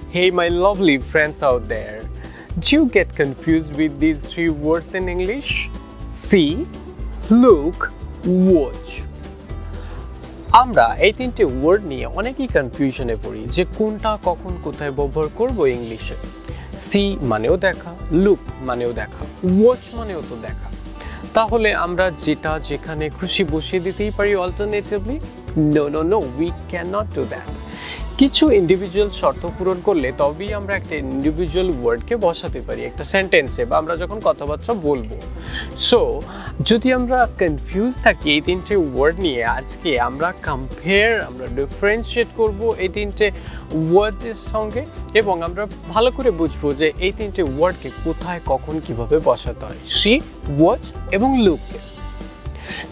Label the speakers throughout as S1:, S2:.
S1: Hey, my lovely friends out there. Do you get confused with these three words in English? See, look, watch. আমরা এই তিনটে word নিয়ে অনেকই কনফিউশনে পড়ি যে কোনটা কখন কোথায় ব্যবহার করব ইংলিশে। সি মানেও দেখা, লুক মানেও দেখা, ওয়াচ মানেও তো দেখা। তাহলে আমরা যেটা যেখানে খুশি বসিয়ে দিতেই পারি alternatively? No, we can not do that. কিছু ইন্ডিভিজুয়াল শর্ত পূরণ করলে তবেই আমরা একটা ইন্ডিভিজুয়াল ওয়ার্ডকে বসাতে পারি একটা সেন্টেন্সে বা আমরা যখন কথাবার্তা বলবো। সো যদি আমরা কনফিউজ থাকি এই তিনটে ওয়ার্ড নিয়ে, আজকে আমরা আমরা ডিফারেন্সিয়েট করব এই তিনটে ওয়ার্ডের সঙ্গে এবং আমরা ভালো করে বুঝবো যে এই তিনটে ওয়ার্ডকে কোথায় কখন কিভাবে বসাতে হয়, সি, ওয়াচ এবং look.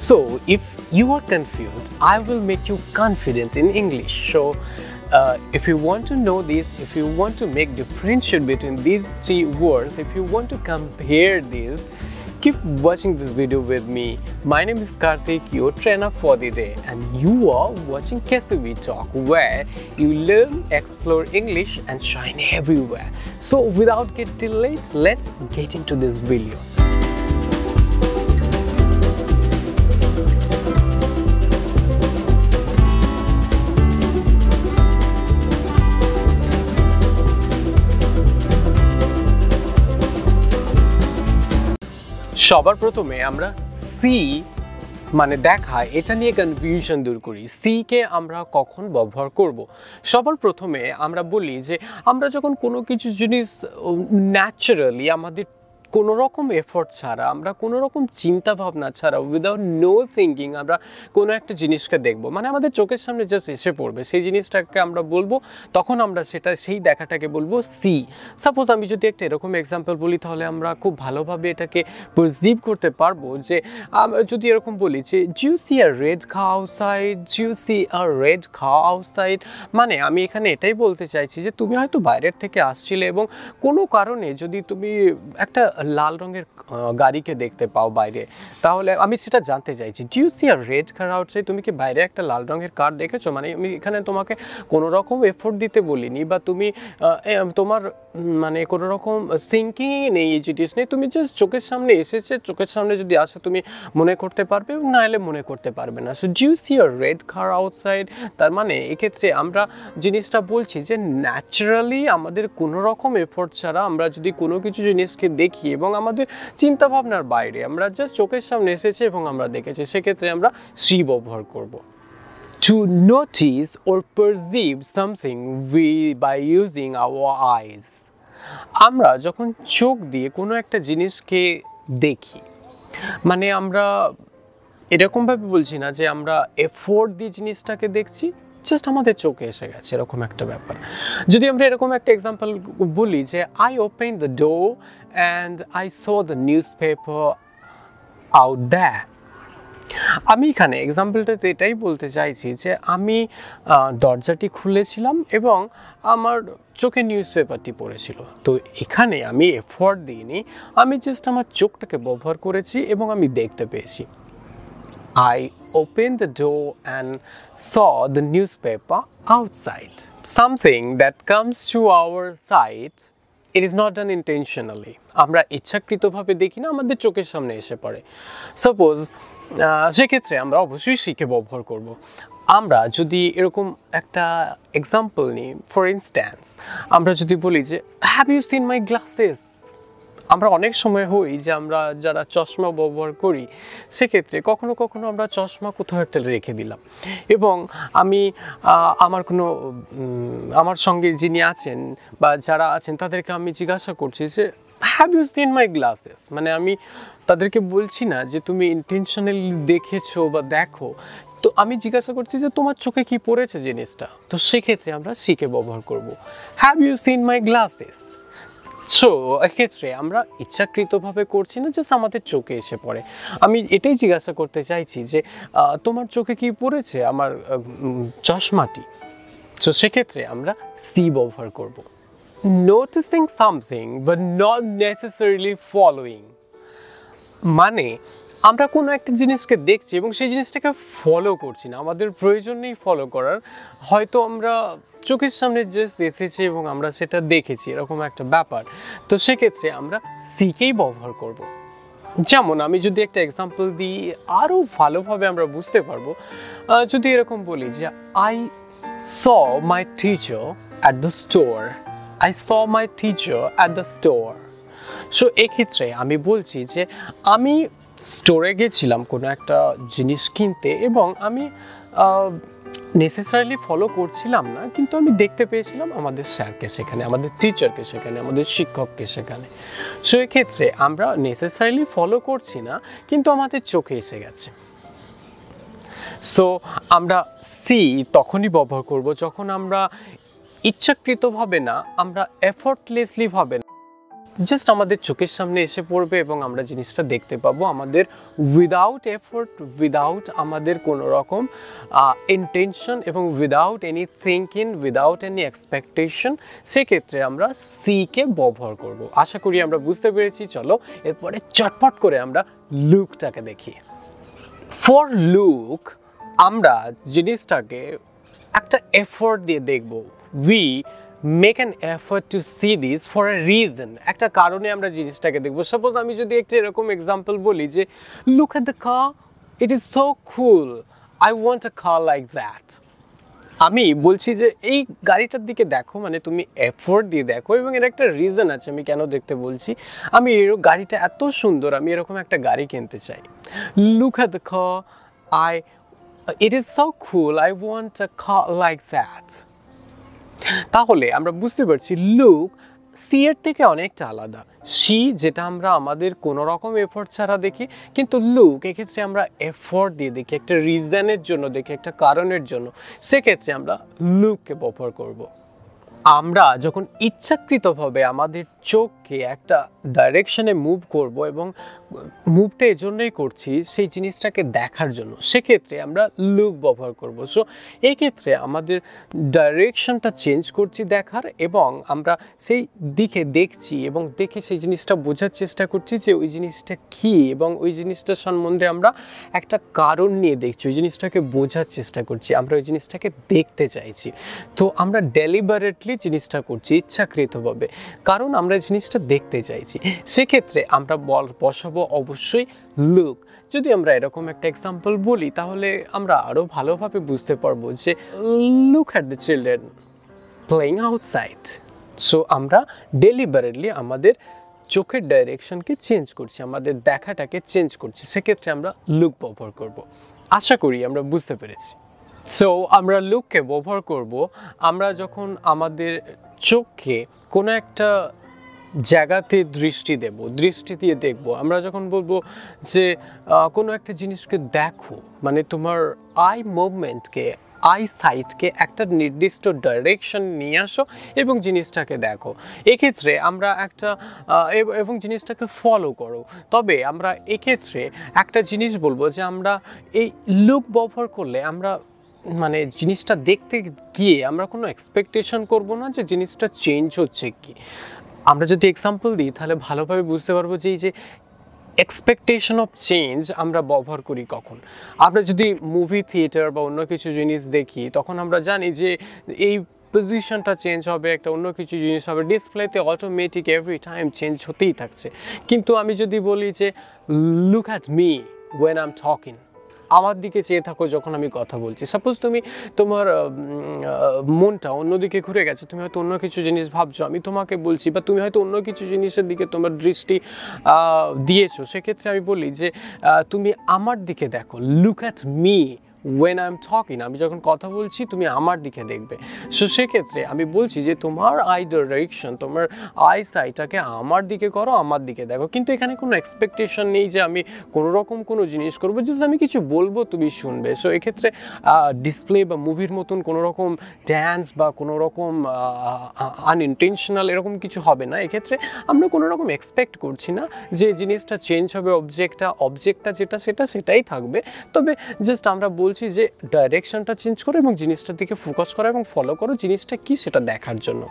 S1: So if you are confused, I will make you confident in English. So if you want to know this, if you want to make differentiate between these three words, if you want to compare these, keep watching this video with me. My name is Karthik, your trainer for the day, and you are watching KCV Talk, where you learn, explore English and shine everywhere. So without getting delayed, let's get into this video. সবার প্রথমে আমরা C মানে দেখা, এটা নিয়ে confusion দূর করি। C K আমরা কখন ব্যবহার করব? সবার প্রথমে আমরা বলি যে আমরা যখন কোনো কিছু জিনিস ন্যাচারালি আমাদের কোনো রকম এফোর্ট ছাড়া, আমরা কোনো রকম চিন্তা ভাবনা ছাড়া, উইদাউট নো থিঙ্কিং আমরা কোনো একটা জিনিসকে দেখবো, মানে আমাদের চোখের সামনে জাস্ট এসে পড়বে, সেই জিনিসটাকে আমরা বলবো, তখন আমরা সেই দেখাটাকে বলবো সি। সাপোজ আমি যদি একটা এরকম এক্সাম্পল বলি, তাহলে আমরা খুব ভালোভাবে এটাকে পারসিভ করতে পারবো। যে যদি এরকম বলি যে do you see a red cow outside, do you see a red cow outside, মানে আমি এখানে এটাই বলতে চাইছি যে তুমি হয়তো বাইরের থেকে আসছিলে এবং কোনো কারণে যদি তুমি একটা লাল রঙের গাড়িকে দেখতে পাও বাইরে, তাহলে আমি সেটা জানতে চাইছি do you see a red car outside, তুমি কি বাইরে একটা লাল রঙের কার দেখেছো? মানে আমি এখানে তোমাকে কোনো রকম এফোর্ট দিতে বলিনি, বা তুমি তোমার মানে কোনো রকম থিঙ্কিংই নেই, এই জিনিস নেই, তুমি জাস্ট চোখের সামনে এসেছে, চোখের সামনে যদি আসে তুমি মনে করতে পারবে এবং না এলে মনে করতে পারবে না। So do you see a red car outside, তার মানে এক্ষেত্রে আমরা জিনিসটা বলছি যে ন্যাচারালি আমাদের কোনো রকম এফোর্ট ছাড়া আমরা যদি কোনো কিছু জিনিসকে দেখি এবং আমাদের চিন্তা ভাবনার বাইরে, আমরা জাস্ট চোখের সামনে এসেছে এবং আমরা দেখেছি, সেক্ষেত্রে আমরা সি ব্যবহার করব। To notice or perceive something by using our eyes. আমরা যখন চোখ দিয়ে কোনো একটা জিনিসকে দেখি, মানে আমরা এরকমভাবে বলছি না যে আমরা এফোর্ট দিয়ে জিনিসটাকে দেখছি, জাস্ট আমাদের চোখে এসে গেছে, এরকম একটা ব্যাপার। যদি আমরা এরকম একটা এক্সাম্পল বলি যে I open the door and I saw the newspaper out there, আমি এখানে এক্সাম্পলটাতে এটাই বলতে চাইছি যে আমি দরজাটি খুলেছিলাম এবং আমার চোখে নিউজ পেপারটি পড়েছিল। তো এখানে আমি এফোর্ট দিইনি, আমি জাস্ট আমার চোখটাকে ব্যবহার করেছি এবং আমি দেখতে পেয়েছি। I opened the door and saw the newspaper outside. Something that comes to our sight, it is not done intentionally. আমরা ইচ্ছাকৃতভাবে দেখি না, আমাদের চোখের সামনে এসে পড়ে। সাপোজ সেক্ষেত্রে আমরা অবশ্যই শিখে ব্যবহার করব। আমরা যদি এরকম একটা এক্সাম্পল নিই, ফর ইনস্ট্যান্স আমরা যদি বলি যে have you seen my glasses, আমরা অনেক সময় হই যে আমরা যারা চশমা ব্যবহার করি, সেক্ষেত্রে কখনো কখনো আমরা চশমা কোথাও একটা রেখে দিলাম এবং আমি আমার সঙ্গে যিনি আছেন বা যারা আছেন তাদেরকে আমি জিজ্ঞাসা করছি যে have you seen my glasses, মানে আমি তাদেরকে বলছি না যে তুমি ইন্টেনশনালি দেখেছো বা দেখো, তো আমি জিজ্ঞাসা করছি যে তোমার চোখে কি পড়েছে জিনিসটা, তো সেক্ষেত্রে আমরা সিকে ব্যবহার করব, have you seen my glasses. So এক্ষেত্রে আমরা ইচ্ছাকৃতভাবে করছি না, জাস্ট আমাদের চোখে এসে পড়ে। আমি এটাই জিজ্ঞাসা করতে চাইছি যে তোমার চোখে কি পড়েছে আমার চশমাটি, সো সেক্ষেত্রে আমরা সি ব্যবহার করব। Noticing something but not necessarily following, মানে আমরা কোনো একটা জিনিসকে দেখছি এবং সেই জিনিসটাকে ফলো করছি না, আমাদের প্রয়োজন নেই ফলো করার, হয়তো আমরা চোখের সামনে জাস্ট এসেছে এবং আমরা সেটা দেখেছি, এরকম একটা ব্যাপার। তো সেক্ষেত্রে আমরা সিকেই ব্যবহার করব। যেমন আমি যদি একটা এক্সাম্পল দিই, আরও ভালোভাবে আমরা বুঝতে পারবো। যদি এরকম বলি যে I saw my teacher at the store, I saw my teacher at the store. So এক্ষেত্রে আমি বলছি যে আমি স্টোরে গেছিলাম কোনো একটা জিনিস কিনতে এবং আমি নেসেসারিলি ফলো করছিলাম না, কিন্তু আমি দেখতে পেয়েছিলাম আমাদের স্যারকে সেখানে, আমাদের টিচারকে সেখানে, আমাদের শিক্ষককে সেখানে। সো এক্ষেত্রে আমরা নেসেসারিলি ফলো করছি না, কিন্তু আমাদের চোখে এসে গেছে। সো আমরা সি তখনই ব্যবহার করব যখন আমরা ইচ্ছাকৃতভাবে না, আমরা এফর্টলেসলি ভাবে জাস্ট আমাদের চোখের সামনে এসে পড়বে এবং আমরা জিনিসটা দেখতে পাবো আমাদের উইদাউট এফোর্ট, উইদাউট আমাদের কোনো রকম ইন্টেনশন এবং without any thinking, without any expectation. সেক্ষেত্রে আমরা সিকে ব্যবহার করব। আশা করি আমরা বুঝতে পেরেছি। চলো এরপরে চটপট করে আমরা লুকটাকে দেখি। ফর লুক আমরা জিনিসটাকে একটা এফোর্ট দিয়ে দেখব। We make an effort to C this for a reason, একটা কারণে আমরা জিনিসটাকে দেখবো। সাপোজ আমি যদি একটা এরকম এক্সাম্পল বলি যে look at the car, it is so cool, I want a car like that. আমি বলছি যে এই গাড়িটার দিকে দেখো, মানে তুমি এফোর্ট দিয়ে দেখো এবং এর একটা রিজন আছে আমি কেন দেখতে বলছি। আমি এর গাড়িটা এত সুন্দর, আমি এরকম একটা গাড়ি কিনতে চাই। Look at the car, it is so cool, I want a car like that. তাহলে আমরা বুঝতে পারছি লুক সি এর থেকে অনেকটা আলাদা। সি যেটা আমরা আমাদের কোনো রকম এফোর্ট ছাড়া দেখি, কিন্তু লুক এক্ষেত্রে আমরা এফোর্ট দিয়ে দেখি, একটা রিজনের জন্য দেখি, একটা কারণের জন্য। সেক্ষেত্রে আমরা লুককে ব্যবহার করব। আমরা যখন ইচ্ছাকৃতভাবে আমাদের চোখকে একটা ডাইরেকশনে মুভ করব এবং মুভটা এজন্যই করছি সেই জিনিসটাকে দেখার জন্য, সেক্ষেত্রে আমরা লুক ব্যবহার করব। সো এক্ষেত্রে আমাদের ডাইরেকশনটা চেঞ্জ করছি দেখার, এবং আমরা সেই দিকে দেখছি এবং দেখে সেই জিনিসটা বোঝার চেষ্টা করছি যে ওই জিনিসটা কী, এবং ওই জিনিসটার সম্বন্ধে আমরা একটা কারণ নিয়ে দেখছি, ওই জিনিসটাকে বোঝার চেষ্টা করছি, আমরা ওই জিনিসটাকে দেখতে চাইছি। তো আমরা ডেলিবারেটলি জিনিসটা করছি ইচ্ছাকৃতভাবে, কারণ আমরা জিনিসটা দেখতে চাইছি। সেক্ষেত্রে আমরা বসাবো অবশ্যই লুক। যদি আমরা এরকম একটা এক্সাম্পল বলি তাহলে আমরা আরও ভালোভাবে বুঝতে পারবো যে look at the children playing outside. So আমরা ডেলিবারেটলি আমাদের চোখের ডাইরেকশনকে চেঞ্জ করছি, আমাদের দেখাটাকে চেঞ্জ করছি। সেক্ষেত্রে আমরা লুক ব্যবহার করব। আশা করি আমরা বুঝতে পেরেছি। সো আমরা লুককে ব্যবহার করব আমরা যখন আমাদের চোখকে কোনো একটা জায়গাতে দৃষ্টি দিয়ে দেখব। আমরা যখন বলবো যে কোনো একটা জিনিসকে দেখো, মানে তোমার আই মুভমেন্টকে, আই সাইটকে একটা নির্দিষ্ট ডাইরেকশন নিয়ে আসো এবং জিনিসটাকে দেখো। এক্ষেত্রে আমরা একটা এবং জিনিসটাকে ফলো করো। তবে আমরা এক্ষেত্রে একটা জিনিস বলবো যে আমরা এই লুক ব্যবহার করলে আমরা মানে জিনিসটা দেখতে গিয়ে আমরা কোনো এক্সপেকটেশন করব না যে জিনিসটা চেঞ্জ হচ্ছে কি। আমরা যদি এক্সাম্পল দিই তাহলে ভালোভাবে বুঝতে পারবো যে এই যে এক্সপেকটেশন অফ চেঞ্জ আমরা ব্যবহার করি কখন। আমরা যদি মুভি থিয়েটার বা অন্য কিছু জিনিস দেখি তখন আমরা জানি যে এই পজিশনটা চেঞ্জ হবে, একটা অন্য কিছু জিনিস হবে, ডিসপ্লেতে অটোমেটিক এভরি টাইম চেঞ্জ হতেই থাকছে। কিন্তু আমি যদি বলি যে look at me when I am talking, আমার দিকে চেয়ে থাকো যখন আমি কথা বলছি। সাপোজ তুমি তোমার মনটা অন্যদিকে ঘুরে গেছে, তুমি হয়তো অন্য কিছু জিনিস ভাবছো, আমি তোমাকে বলছি, বা তুমি হয়তো অন্য কিছু জিনিসের দিকে তোমার দৃষ্টি দিয়েছো। সেক্ষেত্রে আমি বলি যে তুমি আমার দিকে দেখো, look at me when I'm talking, আমি যখন কথা বলছি তুমি আমার দিকে দেখবে। সো সেক্ষেত্রে আমি বলছি যে তোমার আই ডাইরেকশন, তোমার আই সাইটটাকে আমার দিকে করো, আমার দিকে দেখো। কিন্তু এখানে কোনো এক্সপেকটেশন নেই যে আমি কোনো রকম কোনো জিনিস করবো, জাস্ট আমি কিছু বলবো তুমি শুনবে। সো এক্ষেত্রে ডিসপ্লে বা মুভির মতন কোনো রকম ড্যান্স বা কোনো রকম আনইনটেনশনাল এরকম কিছু হবে না। এক্ষেত্রে আমরা কোনো রকম এক্সপেক্ট করছি না যে জিনিসটা চেঞ্জ হবে, অবজেক্টটা যেটা সেটাই থাকবে। তবে জাস্ট আমরা বলছি যে ডাইরেকশনটা চেঞ্জ করো এবং জিনিসটার দিকে ফোকাস করো এবং ফলো করো, জিনিসটা কি সেটা দেখার জন্য।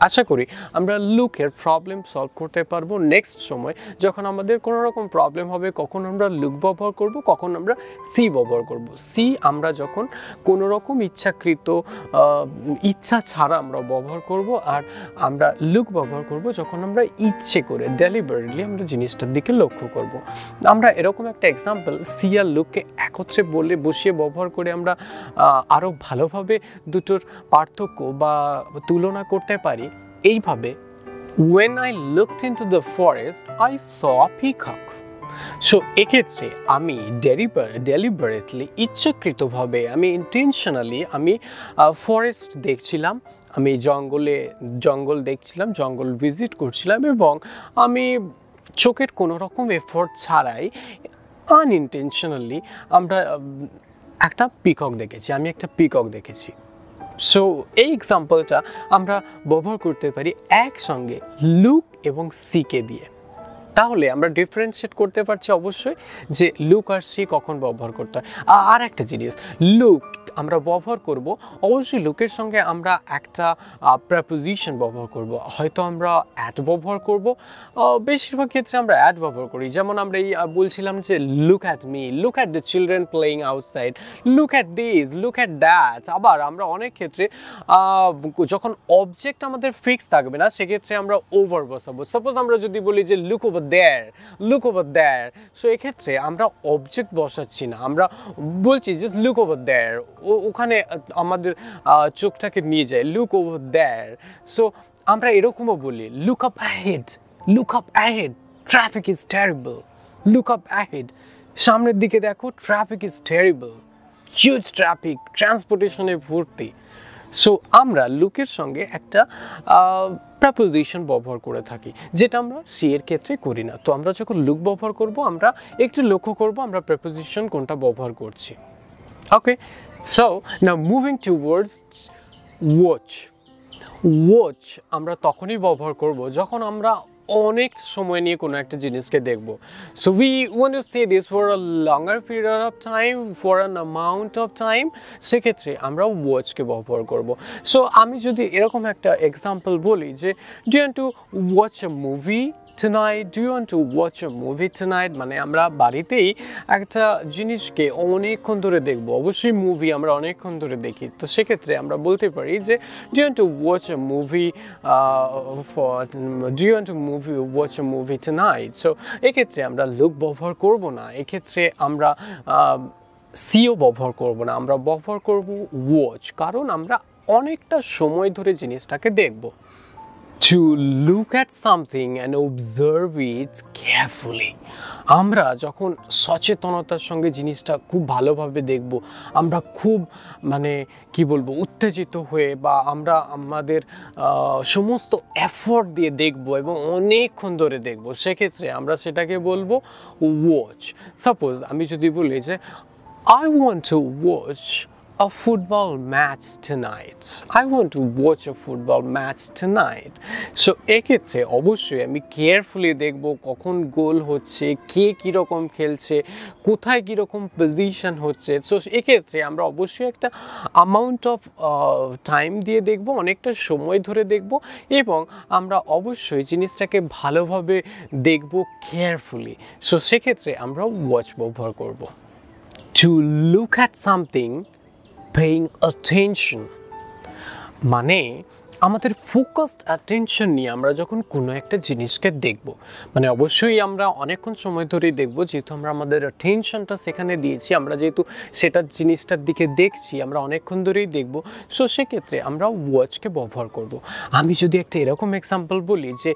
S1: আশা করি আমরা লুকের প্রবলেম সলভ করতে পারবো নেক্সট সময় যখন আমাদের কোনো রকম প্রবলেম হবে, কখন আমরা লুক ব্যবহার করব, কখন আমরা সি ব্যবহার করব। সি আমরা যখন কোনো রকম ইচ্ছাকৃত ইচ্ছা ছাড়া আমরা ব্যবহার করব, আর আমরা লুক ব্যবহার করব যখন আমরা ইচ্ছে করে ডেলিবারেটলি আমরা জিনিসটার দিকে লক্ষ্য করব। আমরা এরকম একটা এক্সাম্পল সি আর লুককে একত্রে বসিয়ে ব্যবহার করে আমরা আরও ভালোভাবে দুটোর পার্থক্য বা তুলনা করতে পারি এইভাবে, when I looked into the forest I saw a peacock. So এক্ষেত্রে আমি ডেলিবারেটলি ইচ্ছাকৃতভাবে আমি ইন্টেনশনালি আমি ফরেস্ট দেখছিলাম, আমি জঙ্গল দেখছিলাম, জঙ্গল ভিজিট করছিলাম, এবং আমি চোখের কোনো রকম এফোর্ট ছাড়াই আনইনটেনশনালি আমরা একটা পিকক দেখেছি, আমি একটা পিকক দেখেছি। সো এই এক্সাম্পলটা আমরা ব্যবহার করতে পারি একসঙ্গে লুক এবং সিকে দিয়ে। তাহলে আমরা ডিফারেন্সিয়েট করতে পারছি অবশ্যই যে লুক আর সি কখন ব্যবহার করতে হয়। আর একটা জিনিস, লুক আমরা ব্যবহার করব অবশ্যই লুকের সঙ্গে আমরা একটা প্রেপোজিশন ব্যবহার করব, হয়তো আমরা অ্যাট ব্যবহার করব, বেশিরভাগ ক্ষেত্রে আমরা অ্যাট ব্যবহার করি। যেমন আমরা এই বলছিলাম যে look at me, look at the children playing outside, look at this, look at that. আবার আমরা অনেক ক্ষেত্রে যখন অবজেক্ট আমাদের ফিক্স থাকবে না সেক্ষেত্রে আমরা ওভার বসাবো। সাপোজ আমরা যদি বলি যে look over there, look over there, so এক্ষেত্রে আমরা অবজেক্ট বসাচ্ছি না, আমরা বলছি জাস্ট লুক ওভার দেয়ার, ওখানে আমাদের চোখটাকে নিয়ে যায়, লুক ওভার দেয়ার। সো আমরা এরকমও বলি look up ahead, look up ahead, traffic is terrible, look up ahead, সামনের দিকে দেখো, traffic is terrible, huge traffic, ট্রান্সপোর্টেশনে ভর্তি। সো আমরা লুকের সঙ্গে একটা প্রেপোজিশন ব্যবহার করে থাকি, যেটা আমরা সি এর ক্ষেত্রে করি না। তো আমরা যখন লুক ব্যবহার করব আমরা একটু লক্ষ্য করব আমরা প্রেপোজিশন কোনটা ব্যবহার করছি। Okay, so now moving towards watch. Watch আমরা তখনই ব্যবহার করব যখন আমরা অনেক সময় নিয়ে কোনো একটা জিনিসকে দেখব। So we want to say this for a longer period of time, for an amount of time, সেক্ষেত্রে আমরা ওয়াচকে ব্যবহার করব। সো আমি যদি এরকম একটা এক্সাম্পল বলি যে do you want to watch a movie tonight, do you want to watch a movie tonight, মানে আমরা বাড়িতেই একটা জিনিসকে অনেকক্ষণ ধরে দেখব, অবশ্যই মুভি আমরা অনেকক্ষণ ধরে দেখি, তো সেক্ষেত্রে আমরা বলতে পারি যে do you want to watch a movie do you want to watch a movie tonight. So এক্ষেত্রে আমরা লুক ব্যবহার করব না, এক্ষেত্রে আমরা সিও ব্যবহার করব না, আমরা ব্যবহার করব ওয়াচ, কারণ আমরা অনেকটা সময় ধরে জিনিসটাকে দেখব। To look at something and observe it carefully, আমরা যখন সচেতনতার সঙ্গে জিনিসটা খুব ভালোভাবে দেখব, আমরা খুব মানে কি বলবো উত্তেজিত হয়ে বা আমরা আমাদের সমস্ত এফোর্ট দিয়ে দেখব এবং অনেকক্ষণ ধরে দেখব, সেক্ষেত্রে আমরা সেটাকে বলবো ওয়াচ। সাপোজ আমি যদি বলি যে I want to watch a football match tonight, I want to watch a football match tonight. So এক্ষেত্রে অবশ্যই আমি কেয়ারফুলি দেখব কখন গোল হচ্ছে, কে কীরকম খেলছে, কোথায় কীরকম পজিশন হচ্ছে। সো এক্ষেত্রে আমরা অবশ্যই একটা অ্যামাউন্ট অফ টাইম দিয়ে দেখব, অনেকটা সময় ধরে দেখব, এবং আমরা অবশ্যই জিনিসটাকে ভালোভাবে দেখব কেয়ারফুলি। সো সেক্ষেত্রে আমরা ওয়াচ ব্যবহার করব। To look at something paying attention, মানে আমাদের ফোকাসড অ্যাটেনশন নিয়ে আমরা যখন কোনো একটা জিনিসকে দেখব, মানে অবশ্যই আমরা অনেকক্ষণ সময় ধরেই দেখব, যেহেতু আমরা আমাদের অ্যাটেনশনটা সেখানে দিয়েছি, আমরা যেহেতু সেটার জিনিসটার দিকে দেখছি, আমরা অনেকক্ষণ ধরেই দেখব। সো সেক্ষেত্রে আমরা ওয়াচকে ব্যবহার করব। আমি যদি একটা এরকম এক্সাম্পল বলি যে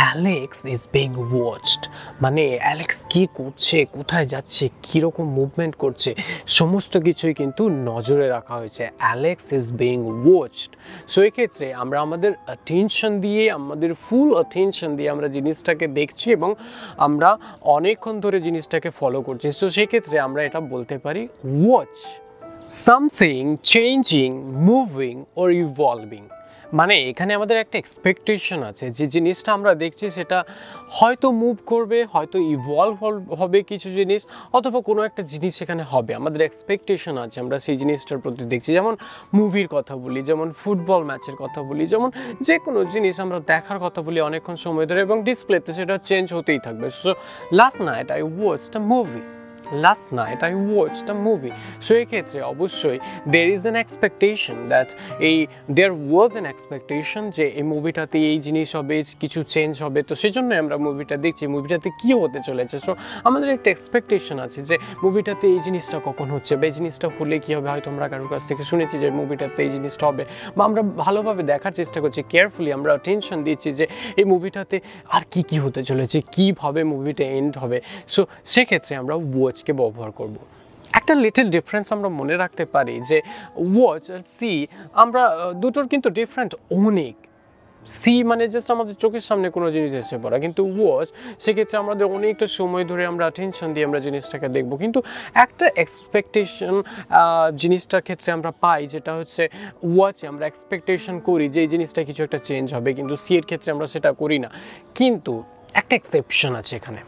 S1: অ্যালেক্স ইজ বিং ওয়াচড, মানে অ্যালেক্স কী করছে, কোথায় যাচ্ছে, কীরকম মুভমেন্ট করছে, সমস্ত কিছুই কিন্তু নজরে রাখা হয়েছে, Alex is being watched. So এক্ষেত্রে আমরা আমাদের অ্যাটেনশন দিয়ে, আমাদের ফুল অ্যাটেনশন দিয়ে আমরা জিনিসটাকে দেখছি এবং আমরা অনেকক্ষণ ধরে জিনিসটাকে ফলো করছি। সো সেক্ষেত্রে আমরা এটা বলতে পারি watch something changing, moving or evolving. মানে এখানে আমাদের একটা এক্সপেকটেশন আছে যে জিনিসটা আমরা দেখছি সেটা হয়তো মুভ করবে, হয়তো ইভলভ হবে কিছু জিনিস, অথবা কোনো একটা জিনিস সেখানে হবে। আমাদের এক্সপেকটেশন আছে, আমরা সেই জিনিসটার প্রতি দেখছি। যেমন মুভির কথা বলি, যেমন ফুটবল ম্যাচের কথা বলি, যেমন যে কোনো জিনিস আমরা দেখার কথা বলি অনেকক্ষণ সময় ধরে, এবং ডিসপ্লেতে সেটা চেঞ্জ হতেই থাকবে। So last night I watched a movie, last night I watched a movie. So এক্ষেত্রে অবশ্যই there is an expectation that there was an expectation যে এই মুভিটাতে এই জিনিস হবে, কিছু চেঞ্জ হবে, তো সেজন্য আমরা মুভিটা দেখছি, মুভিটাতে কি হতে চলেছে। সো আমাদের একটা এক্সপেকটেশন আছে যে মুভিটাতে এই জিনিসটা কখন হচ্ছে, বা এই জিনিসটা হলে কি হবে। হয়তো আমরা কারোর কাছ থেকে শুনেছি যে মুভিটাতে এই জিনিসটা হবে, বা আমরা ভালোভাবে দেখার চেষ্টা করছি, কেয়ারফুলি আমরা টেনশন দিচ্ছি যে এই মুভিটাতে আর কি কি হতে চলেছে, কীভাবে মুভিটা এন্ড হবে। সো সেক্ষেত্রে আমরা ওয়াচকে ব্যবহার করব। একটা লিটল ডিফারেন্স আমরা মনে রাখতে পারি যে ওয়াচ আর সি, আমরা দুটোর কিন্তু ডিফারেন্ট অনেক। সি মানে জাস্ট আমাদের চোখের সামনে কোনো জিনিস এসে পড়া, কিন্তু ওয়াচ সেক্ষেত্রে আমাদের অনেকটা সময় ধরে আমরা টেনশন দিয়ে আমরা জিনিসটাকে দেখব। কিন্তু একটা এক্সপেকটেশন জিনিসটার ক্ষেত্রে আমরা পাই, যেটা হচ্ছে ওয়াচে আমরা এক্সপেকটেশন করি যে এই জিনিসটা কিছু একটা চেঞ্জ হবে, কিন্তু সি এর ক্ষেত্রে আমরা সেটা করি না। কিন্তু একটা এক্সেপশন আছে এখানে,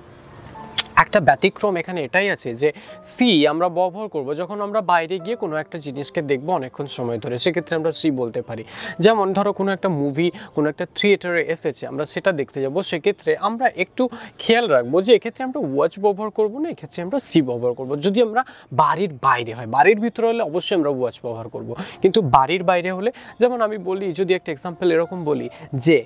S1: একটা ব্যতিক্রম এখানে এটাই আছে যে সি আমরা ব্যবহার করব যখন আমরা বাইরে গিয়ে কোনো একটা জিনিসকে দেখবো অনেকক্ষণ সময় ধরে, সেক্ষেত্রে আমরা সি বলতে পারি। যেমন ধরো কোনো একটা মুভি কোনো একটা থিয়েটারে এসেছে, আমরা সেটা দেখতে যাব, সেক্ষেত্রে আমরা একটু খেয়াল রাখবো যে এক্ষেত্রে আমরা ওয়াচ ব্যবহার করবো না, এক্ষেত্রে আমরা সি ব্যবহার করবো। যদি আমরা বাড়ির বাইরে হয়, বাড়ির ভিতরে হলে অবশ্যই আমরা ওয়াচ ব্যবহার করব, কিন্তু বাড়ির বাইরে হলে, যেমন আমি বলি, যদি একটা এক্সাম্পল এরকম বলি যে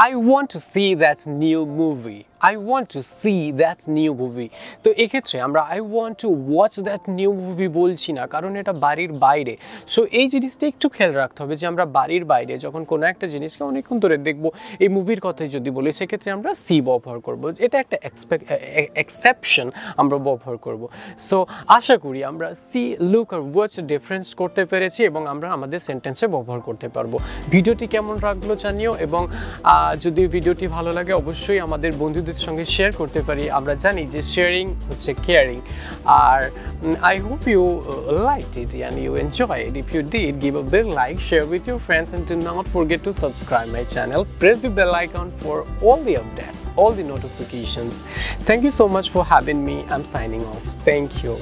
S1: I want to see that new movie. I want to see that new movie. তো এক্ষেত্রে আমরা I want to watch that new movie বলছি না, কারণ এটা বাড়ির বাইরে। সো এই জিনিসটা একটু খেয়াল রাখতে হবে যে আমরা বাড়ির বাইরে যখন কোনো একটা জিনিসকে অনেকক্ষণ ধরে দেখবো, এই মুভির কথাই যদি বলি, সেক্ষেত্রে আমরা সি ব্যবহার করব। এটা একটা এক্সেপশন আমরা ব্যবহার করব। সো আশা করি আমরা সি, লুক আর ওয়াচ ডিফারেন্স করতে পেরেছি, এবং আমরা আমাদের সেন্টেন্সে ব্যবহার করতে পারবো। ভিডিওটি কেমন লাগলো জানিও, এবং যদি ভিডিওটি ভালো লাগে অবশ্যই আমাদের বন্ধুদের সঙ্গে শেয়ার করতে পারি। আমরা জানি যে শেয়ারিং হচ্ছে কেয়ারিং। আর I hope you liked it and you enjoyed. If you did, give a big like, share with your friends, and do not forget to subscribe my channel. Press the bell icon for all the updates, all the notifications. Thank you so much for having me. I'm signing off. Thank you.